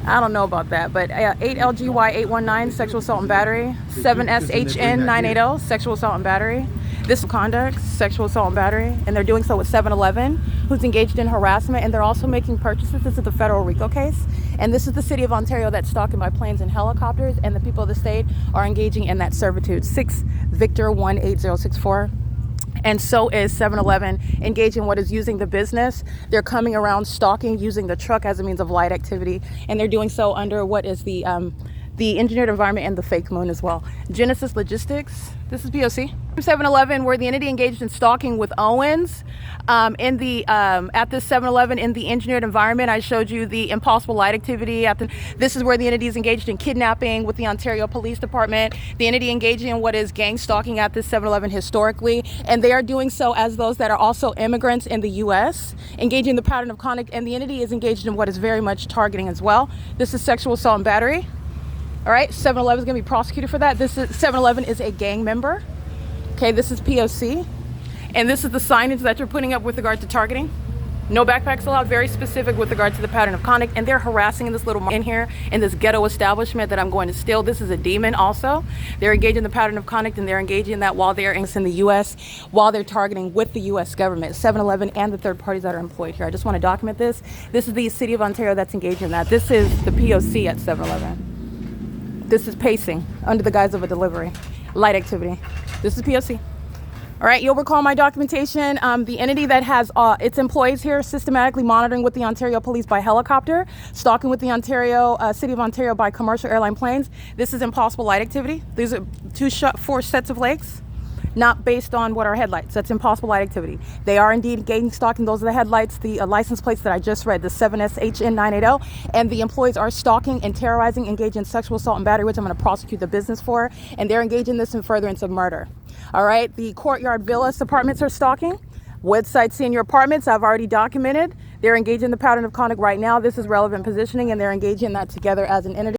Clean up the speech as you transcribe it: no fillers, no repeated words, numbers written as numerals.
I don't know about that, but 8LGY819, sexual assault and battery. 7SHN980, sexual assault and battery. This is conduct, sexual assault and battery, and they're doing so with 7-Eleven, who's engaged in harassment, and they're also making purchases. This is the federal RICO case, and this is the city of Ontario that's stalking by planes and helicopters, and the people of the state are engaging in that servitude. 6 Victor 18064. And so is 7-Eleven engaged in what is using the business. They're coming around stalking, using the truck as a means of light activity, and they're doing so under what is the engineered environment and the fake moon as well. Genesis Logistics, this is P.O.C. 7-Eleven, where the entity engaged in stalking with Owens at this 7-Eleven in the engineered environment. I showed you the impossible light activity. This is where the entity is engaged in kidnapping with the Ontario Police Department. The entity engaging in what is gang stalking at this 7-Eleven historically, and they are doing so as those that are also immigrants in the U.S., engaging the pattern of conduct, and the entity is engaged in what is very much targeting as well. This is sexual assault and battery. All right, 7-Eleven is going to be prosecuted for that. This is 7-Eleven is a gang member. Okay, this is P.O.C. And this is the signage that you're putting up with regard to targeting. No backpacks allowed, very specific with regard to the pattern of conduct. And they're harassing in this little in here in this ghetto establishment that I'm going to steal. This is a demon also. They're engaging in the pattern of conduct, and they're engaging in that while they're in the U.S., while they're targeting with the U.S. government, 7-Eleven and the third parties that are employed here. I just want to document this. This is the city of Ontario that's engaged in that. This is the P.O.C. at 7-Eleven. This is pacing under the guise of a delivery. Light activity. This is P.O.C. All right, you'll recall my documentation. The entity that has its employees here systematically monitoring with the Ontario Police by helicopter, stalking with the City of Ontario by commercial airline planes. This is impossible light activity. These are 4 sets of legs, not based on what are headlights. That's impossible light activity. They are indeed gang stalking. Those are the headlights, the license plates that I just read, the 7SHN980, and the employees are stalking and terrorizing, engaged in sexual assault and battery, which I'm going to prosecute the business for, and they're engaged in this in furtherance of murder. All right, the Courtyard Villas apartments are stalking. Woodside Senior Apartments, I've already documented. They're engaged in the pattern of conduct right now. This is relevant positioning, and they're engaged in that together as an entity.